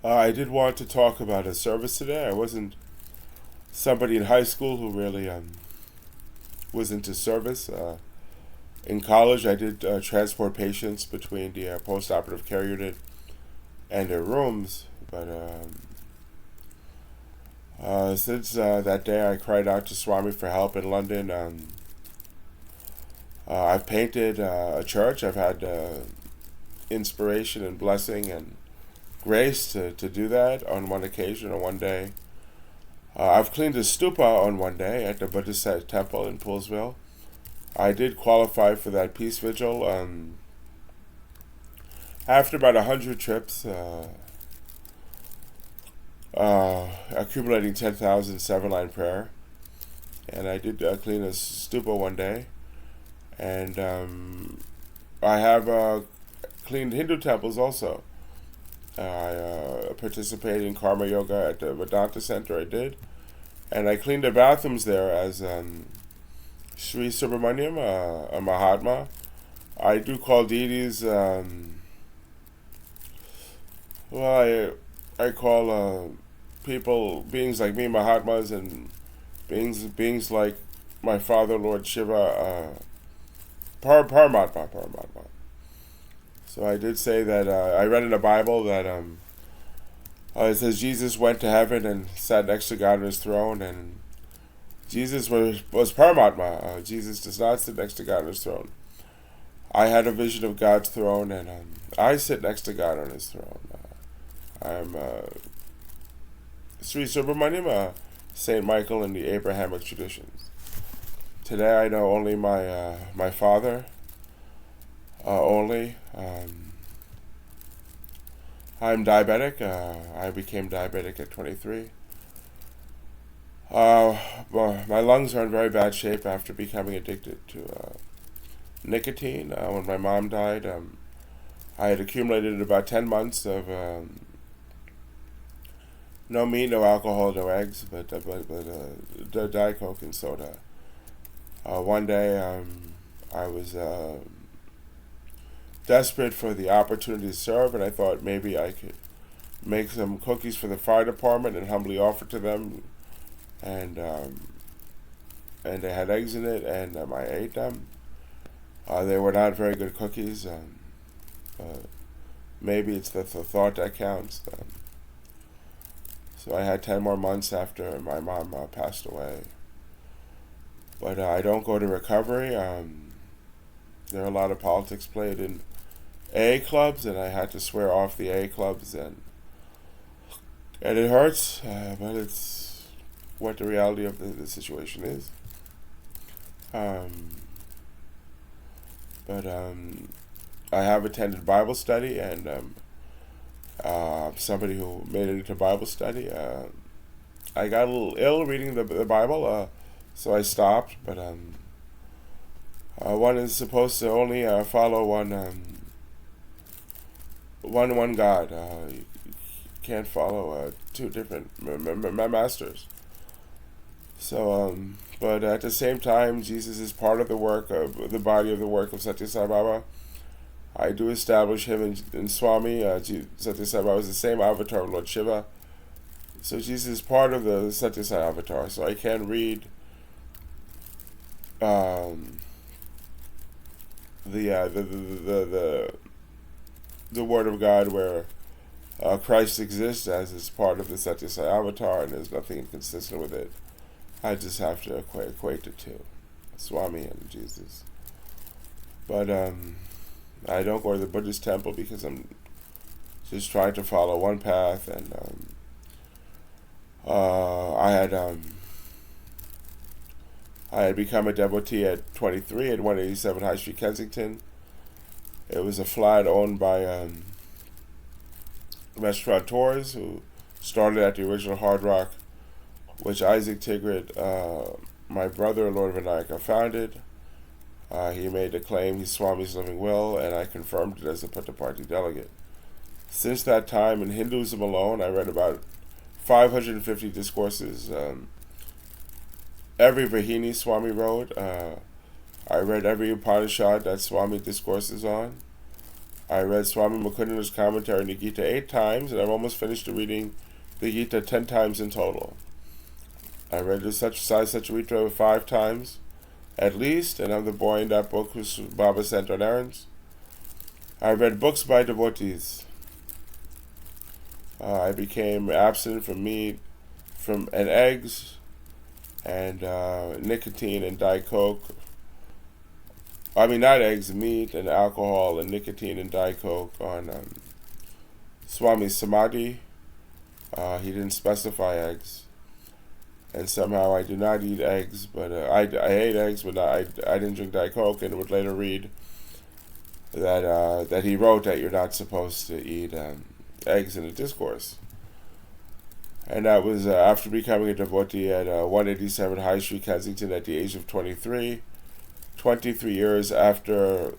I did want to talk about a service today. I wasn't somebody in high school who really was into service. In college, I did transport patients between the post-operative care unit and their rooms. But since that day, I cried out to Swami for help in London. I've painted a church. I've had inspiration and blessing and grace to do that on one occasion or one day. I've cleaned a stupa on one day at the Buddhist temple in Poolsville. I did qualify for that peace vigil after about 100 trips, accumulating 10,000 seven-line prayer. And I did clean a stupa one day. And I have cleaned Hindu temples also. I participated in Karma Yoga at the Vedanta Center. I did. And I cleaned the bathrooms there as Sri Subramaniam, a Mahatma. I do call deities, I call people, beings like me, Mahatmas, and beings like my father, Lord Shiva, Paramatma. So I did say that I read in the Bible that it says Jesus went to heaven and sat next to God on his throne, and Jesus was Paramatma. Jesus does not sit next to God on his throne. I had a vision of God's throne, and I sit next to God on his throne. I'm Sri Subramaniam, Saint Michael in the Abrahamic traditions. Today I know only my father. Only. I'm diabetic. I became diabetic at 23. Well, my lungs are in very bad shape after becoming addicted to nicotine. When my mom died, I had accumulated about 10 months of no meat, no alcohol, no eggs, but Diet Coke and soda. One day, I was desperate for the opportunity to serve, and I thought maybe I could make some cookies for the fire department and humbly offer to them. And they had eggs in it, and I ate them. They were not very good cookies. Maybe it's the thought that counts. So I had 10 more months after my mom passed away. But I don't go to recovery. There are a lot of politics played in AA clubs, and I had to swear off the AA clubs, and it hurts, but it's what the reality of the situation is. But I have attended Bible study, and somebody who made it into Bible study. I got a little ill reading the Bible, so I stopped. But one is supposed to only follow one God. You can't follow two different masters. So, but at the same time, Jesus is part of the work of the body of the work of Satya Sai Baba. I do establish him in Swami. Satya Sai Baba is the same avatar of Lord Shiva. So Jesus is part of the Satya Sai avatar. So I can read the Word of God where Christ exists as is part of the Satya Sai avatar, and there's nothing inconsistent with it. I just have to equate the two, Swami and Jesus. But I don't go to the Buddhist temple because I'm just trying to follow one path, and I had become a devotee at 23 at 187 High Street, Kensington. It was a flat owned by restaurateurs who started at the original Hard Rock, which Isaac Tigrit, my brother, Lord Vinayaka, founded. He made the claim he's Swami's living will, and I confirmed it as a Putta Party delegate. Since that time, in Hinduism alone, I read about 550 discourses. Every Vahini Swami wrote. I read every Upanishad that Swami discourses on. I read Swami Mukundan's commentary on the Gita 8 times, and I've almost finished reading the Gita 10 times in total. I read the Sai Satcharitra 5 times, at least, and I'm the boy in that book who Baba sent on errands. I read books by devotees. I became abstinent from meat, and eggs, and nicotine and Diet Coke. I mean, not eggs, meat and alcohol and nicotine and Diet Coke on Swami's Samadhi. He didn't specify eggs. And somehow I do not eat eggs, but I ate eggs, but I didn't drink Diet Coke, and would later read that he wrote that you're not supposed to eat eggs in a discourse. And that was after becoming a devotee at 187 High Street, Kensington, at the age of 23. 23 years after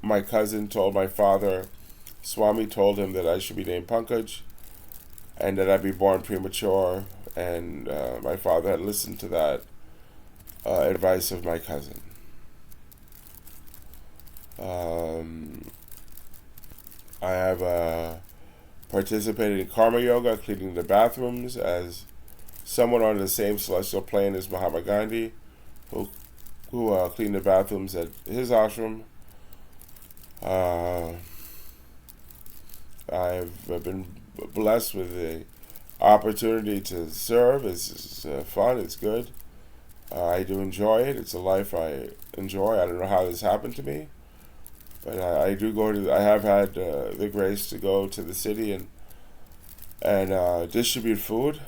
my cousin told my father, Swami told him that I should be named Pankaj, and that I'd be born premature, and my father had listened to that advice of my cousin. I have participated in karma yoga, cleaning the bathrooms, as someone on the same celestial plane as Mahatma Gandhi, who cleaned the bathrooms at his ashram. I've been blessed with the opportunity to serve. It's fun, it's good. I do enjoy it. It's a life I enjoy. I don't know how this happened to me, but I do go to. I have had the grace to go to the city and distribute food,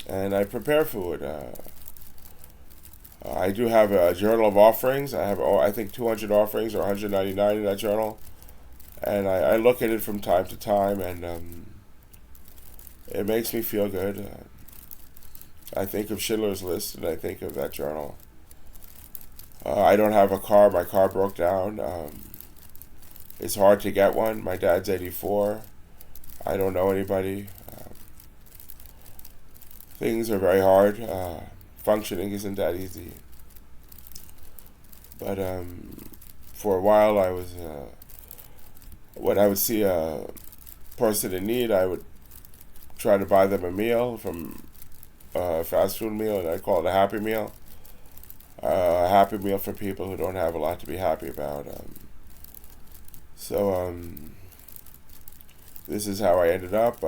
and I prepare food. I do have a journal of offerings. I have, I think, 200 offerings or 199 in that journal, and I look at it from time to time, and it makes me feel good. I think of Schindler's List, and I think of that journal. I don't have a car. My car broke down. It's hard to get one. My dad's 84. I don't know anybody. Things are very hard. Functioning isn't that easy. But for a while I was, when I would see a person in need, I would try to buy them a meal from a fast food meal, and I call it a happy meal. A happy meal for people who don't have a lot to be happy about. So this is how I ended up.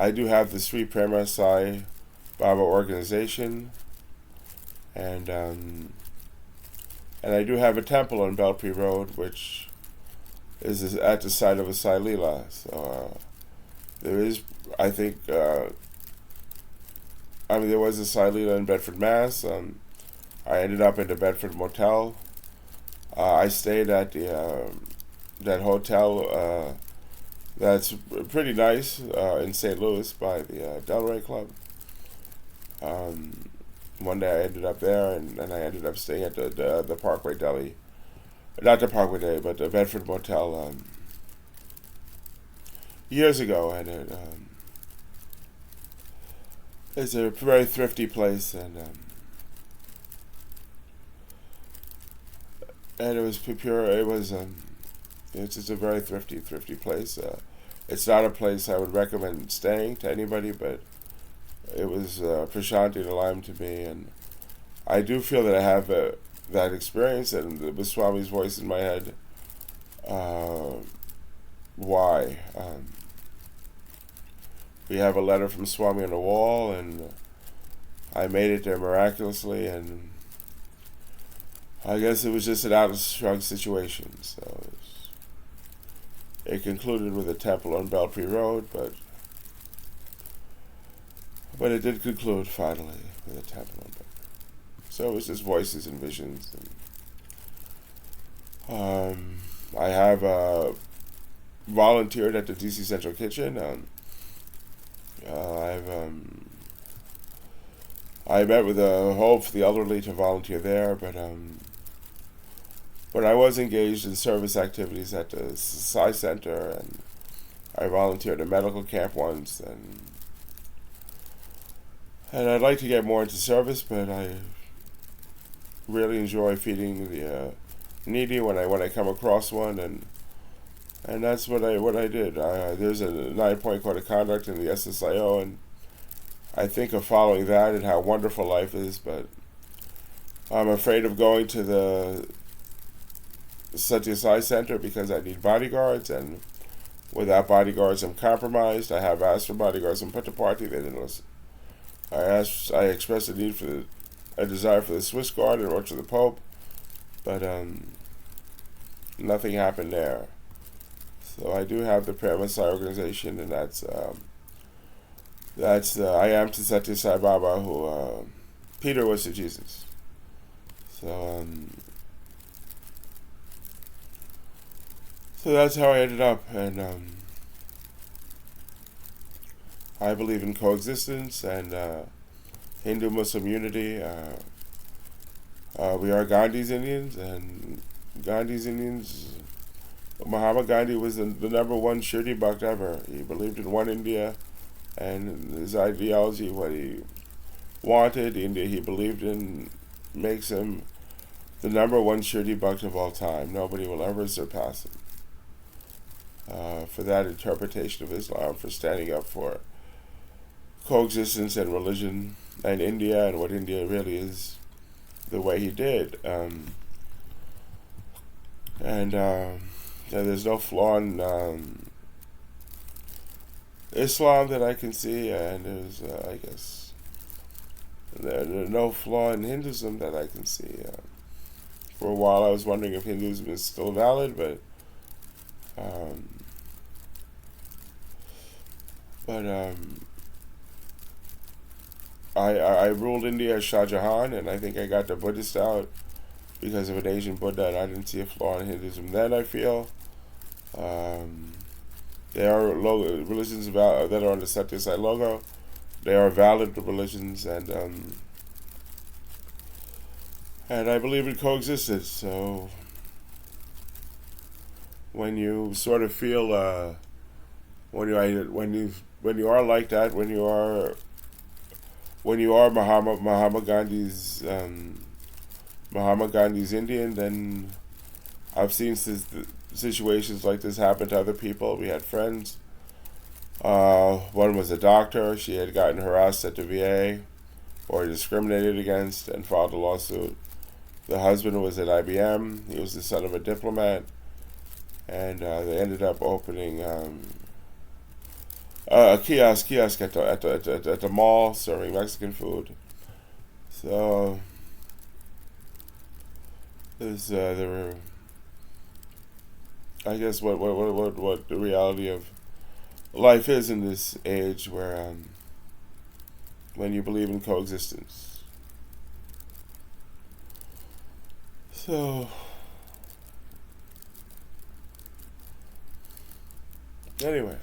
I do have the Sri Prema Sai Baba organization, and I do have a temple on Belpre Road, which is at the site of a Sai Lila. So there is, I think, there was a Sai Lila in Bedford, Mass. I ended up in the Bedford Motel. I stayed at the that hotel that's pretty nice in St. Louis by the Delray Club. One day I ended up there, and I ended up staying at the Parkway Deli. Not the Parkway Deli, but the Bedford Motel years ago, and it's a very thrifty place, and it was pure. It was it's just a very thrifty place. It's not a place I would recommend staying to anybody, but it was Prashanti Nilayam to me, and I do feel that I have that experience, and with Swami's voice in my head. Why? We have a letter from Swami on the wall, and I made it there miraculously, and I guess it was just an out-of-shrug situation. So it concluded with a temple on Belpre Road, but it did conclude finally with a temple on Belpre. So it was just voices and visions. And, I have volunteered at the DC Central Kitchen. I met with a hope for the elderly to volunteer there, but I was engaged in service activities at the Sai Center, and I volunteered at a medical camp once, and And I'd like to get more into service, but I really enjoy feeding the needy when I come across one, and that's what I did. There's a 9-point code of conduct in the SSIO, and I think of following that and how wonderful life is, but I'm afraid of going to the Satya Sai Center because I need bodyguards, and without bodyguards I'm compromised. I have asked for bodyguards in Puttaparthi, they didn't listen. I expressed a desire for the Swiss Guard and wrote to the Pope, but nothing happened there. So I do have the Prayer Messiah organization, and that's I am to Satya Sai Baba, who Peter was to Jesus. So that's how I ended up, and I believe in coexistence and Hindu-Muslim unity. We are Gandhi's Indians, and Gandhi's Indians. Mahatma Gandhi was the number one Shirdi Bhakt ever. He believed in one India, and his ideology, what he wanted, India he believed in, makes him the number one Shirdi Bhakt of all time. Nobody will ever surpass him. For that interpretation of Islam, for standing up for coexistence and religion and India and what India really is, the way he did. There's no flaw in Islam that I can see, and there's, I guess, there's no flaw in Hinduism that I can see. For a while I was wondering if Hinduism is still valid, but I ruled India as Shah Jahan, and I think I got the Buddhist out because of an Asian Buddha, and I didn't see a flaw in Hinduism then, I feel. There are religions that are on the Satya Sai logo. They are valid religions, and I believe in coexistence. So when you sort of feel when you are like that, when you are Mahatma Gandhi's Indian, then I've seen situations like this happen to other people. We had friends. One was a doctor. She had gotten harassed at the VA or discriminated against and filed a lawsuit. The husband was at IBM. He was the son of a diplomat, and they ended up opening a kiosk at the mall serving Mexican food. So there were, I guess, what the reality of life is in this age, where when you believe in coexistence. So anyway.